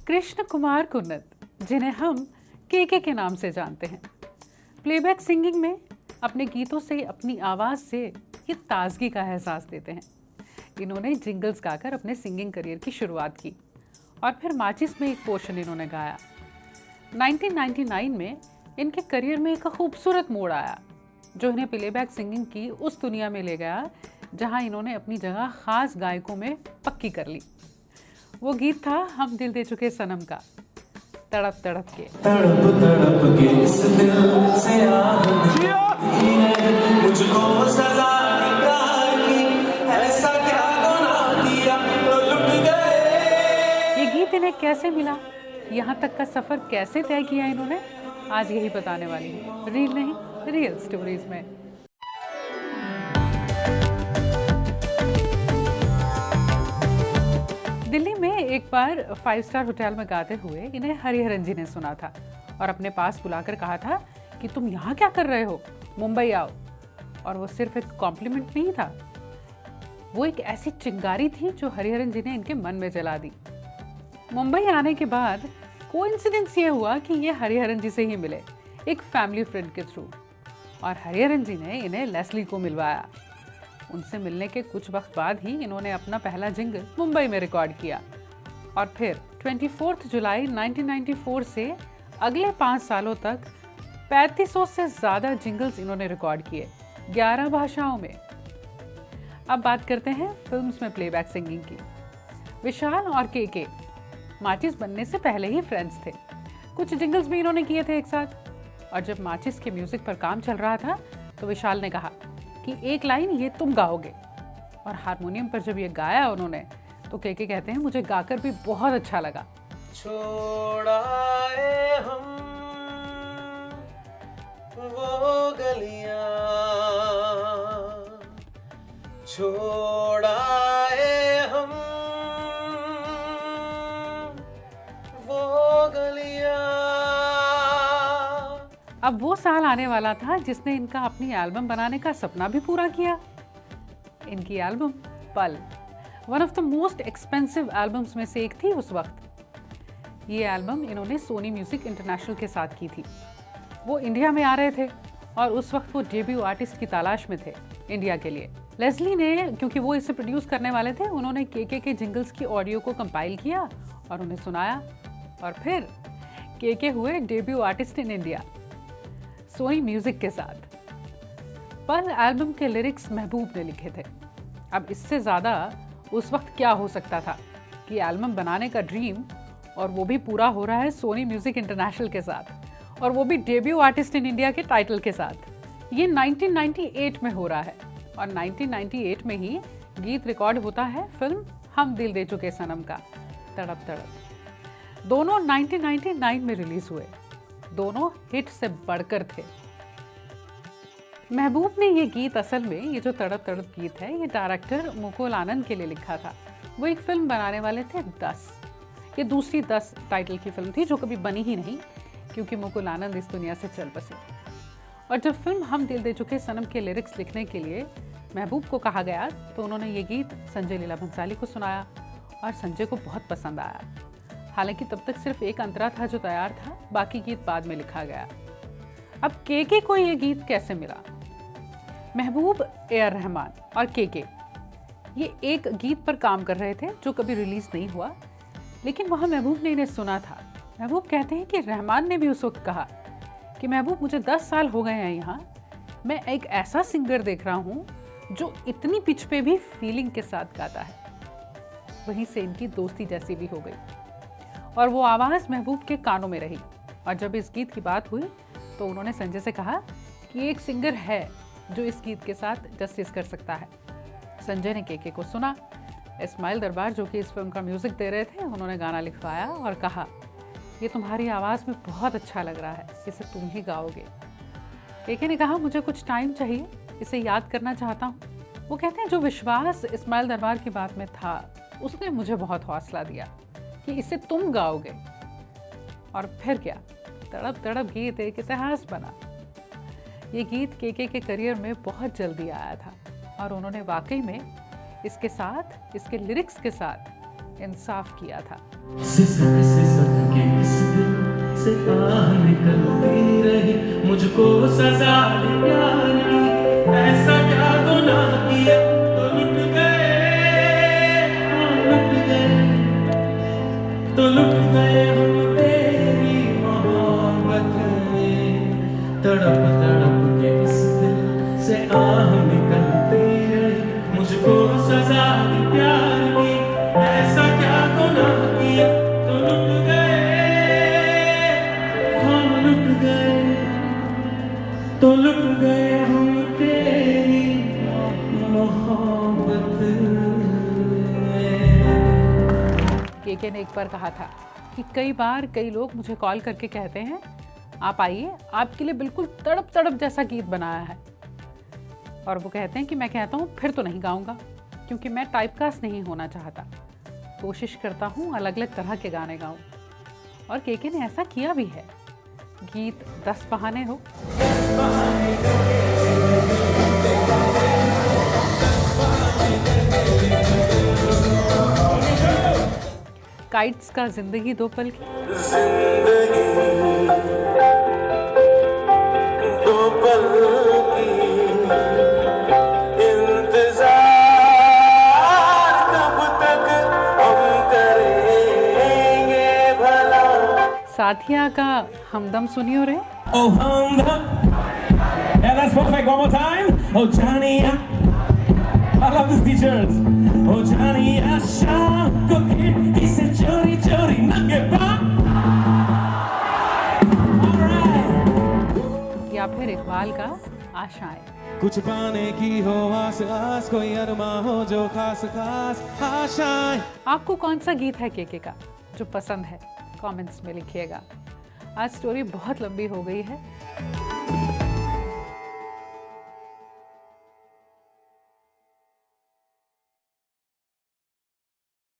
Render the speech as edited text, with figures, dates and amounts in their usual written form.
कृष्ण कुमार कुन्नत, जिन्हें हम के नाम से जानते हैं, प्लेबैक सिंगिंग में अपने गीतों से, अपनी आवाज़ से ये ताजगी का एहसास देते हैं। इन्होंने जिंगल्स गाकर अपने सिंगिंग करियर की शुरुआत की और फिर माचिस में एक पोर्शन इन्होंने गाया। 1999 में इनके करियर में एक खूबसूरत मोड़ आया जो इन्हें प्लेबैक सिंगिंग की उस दुनिया में ले गया जहां इन्होंने अपनी जगह खास गायकों में पक्की कर ली। वो गीत था हम दिल दे चुके सनम का, तड़प तड़प के। तड़प तड़प के इस दिल से मुझको सजा प्यार की, ऐसा क्या गुनाह किया तो लुट गए। ये गीत इन्हें कैसे मिला, यहाँ तक का सफर कैसे तय किया इन्होंने, आज यही बताने वाली हूँ रील नहीं रियल स्टोरीज में। दिल्ली में एक बार 5 स्टार होटल में गाते हुए इन्हें हरिहरन जी ने सुना था और अपने पास बुलाकर कहा था कि तुम यहाँ क्या कर रहे हो, मुंबई आओ। और वो सिर्फ एक कॉम्प्लीमेंट नहीं था, वो एक ऐसी चिंगारी थी जो हरिहरन जी ने इनके मन में जला दी। मुंबई आने के बाद कोइंसिडेंस ये हुआ कि ये हरिहरन जी से ही मिले एक फैमिली फ्रेंड के थ्रू, और हरिहरन जी ने इन्हें लेस्ली को मिलवाया। उनसे मिलने के कुछ वक्त बाद ही इन्होंने अपना पहला जिंगल मुंबई में रिकॉर्ड किया और फिर 24 जुलाई 1994 से अगले 5 सालों तक 3500 से ज़्यादा जिंगल्स इन्होंने रिकॉर्ड किए 11 भाषाओं में। अब बात करते हैं फिल्म्स में प्लेबैक सिंगिंग की। विशाल और के माचिस बनने से पहले ही फ्रेंड्स थे। कुछ जिंगल्स भी इन्होंने किए थे एक साथ, और जब माचिस के म्यूजिक पर काम चल रहा था तो विशाल ने कहा कि एक लाइन ये तुम गाओगे, और हारमोनियम पर जब ये गाया उन्होंने तो के कहते हैं मुझे गाकर भी बहुत अच्छा लगा। छोड़ाए हम वो गलियां, छोड़ाए हम वो गलियां। अब वो साल आने वाला था जिसने इनका अपनी एल्बम बनाने का सपना भी पूरा किया। इनकी एल्बम पल one of the most expensive albums में से एक थी उस वक्त। ये एल्बम इन्होंने सोनी म्यूजिक इंटरनेशनल के साथ की थी। वो इंडिया में आ रहे थे और उस वक्त वो डेब्यू आर्टिस्ट की तलाश में थे इंडिया के लिए। लेस्ली ने, क्योंकि वो इसे प्रोड्यूस करने वाले थे, उन्होंने के जिंगल्स की ऑडियो को कंपाइल किया और उन्हें सुनाया, और फिर के हुए debut artist in India Sony Music के साथ। पल एल्बम के लिरिक्स महबूब ने लिखे थे। अब इससे ज़्यादा उस वक्त क्या हो सकता था कि एल्बम बनाने का ड्रीम, और वो भी पूरा हो रहा है सोनी म्यूजिक इंटरनेशनल के साथ, और वो भी डेब्यू आर्टिस्ट इन इंडिया के टाइटल के साथ। ये 1998 में हो रहा है और 1998 में ही गीत रिकॉर्ड होता है फिल्म हम दिल दे चुके सनम का, तड़प तड़प। दोनों 1999 में रिलीज हुए, दोनों हिट से बढ़कर थे। महबूब ने ये गीत, असल में ये जो तड़प तड़प गीत है, ये डायरेक्टर मुकुल आनंद के लिए लिखा था। वो एक फिल्म बनाने वाले थे 10। ये दूसरी 10 टाइटल की फिल्म थी जो कभी बनी ही नहीं, क्योंकि मुकुल आनंद इस दुनिया से चल बसे। और जब फिल्म हम दिल दे चुके सनम के लिरिक्स लिखने के लिए महबूब को कहा गया तो उन्होंने ये गीत संजय लीला भंसाली को सुनाया और संजय को बहुत पसंद आया। हालांकि तब तक सिर्फ एक अंतरा था जो तैयार था, बाकी गीत बाद में लिखा गया। अब के को ये गीत कैसे मिला? महबूब, ए.आर. रहमान और के ये एक गीत पर काम कर रहे थे जो कभी रिलीज नहीं हुआ, लेकिन वहाँ महबूब ने इन्हें सुना था। महबूब कहते हैं कि रहमान ने भी उस वक्त कहा कि महबूब, मुझे 10 साल हो गए हैं यहाँ, मैं एक ऐसा सिंगर देख रहा हूँ जो इतनी पिच पे भी फीलिंग के साथ गाता है। वहीं से इनकी दोस्ती जैसी भी हो गई और वो आवाज़ महबूब के कानों में रही। और जब इस गीत की बात हुई तो उन्होंने संजय से कहा कि एक सिंगर है जो इस गीत के साथ जस्टिस कर सकता है। संजय ने के को सुना। इस्माइल दरबार, जो कि इस फिल्म का म्यूजिक दे रहे थे, उन्होंने गाना लिखवाया और कहा ये तुम्हारी आवाज़ में बहुत अच्छा लग रहा है, इसे तुम ही गाओगे। के ने कहा मुझे कुछ टाइम चाहिए, इसे याद करना चाहता हूँ। वो कहते हैं जो विश्वास इस्माइल दरबार की बात में था उसने मुझे बहुत हौसला दिया कि इसे तुम गाओगे। और फिर क्या, तड़प तड़प गीत एक इतिहास बना। ये गीत के करियर में बहुत जल्दी आया था और उन्होंने वाकई में इसके साथ, इसके लिरिक्स के साथ इंसाफ किया था। सिसक सिसक के इस दिल से आह निकलती रही, मुझको सजा दी प्यार की, ऐसा क्या गुनाह किया तो लुट गए, लुट गए, तो लुट गए हम तेरी मोहब्बत में। तड़प तड़प के इस दिल से आह निकलती रही, मुझको सजा दी प्यार की, ऐसा क्या गुनाह किया तो लुट गए, हम लुट गए, तो लुट गए हम तेरी मोहब्बत में। केके ने एक बार कहा था कि कई बार कई लोग मुझे कॉल करके कहते हैं आप आइए, आपके लिए बिल्कुल तड़प तड़प जैसा गीत बनाया है। और वो कहते हैं कि मैं कहता हूँ फिर तो नहीं गाऊंगा, क्योंकि मैं टाइपकास्ट नहीं होना चाहता। कोशिश करता हूँ अलग अलग तरह के गाने गाऊं। और केके ने ऐसा किया भी है। गीत 10 बहाने हो, काइट्स का जिंदगी दो पल की, जिंदगी दो पल की, इंतजार कब तक हम करेंगे भला। साथिया का हमदम सुनियो रे। Oh, yeah, that's perfect. One more time. Oh, Johnny, I love these t-shirts. Oh, Johnny, शाम को खिड़की से चोरी चोरी नंगे पाँव. या फिर इकबाल का आशाएं। कुछ पाने की हो आस आस, कोई अरमा हो जो खास खास आशाएं। आपको कौन सा गीत है केके का जो पसंद है? कमेंट्स में लिखिएगा। आज स्टोरी बहुत लंबी हो गई है,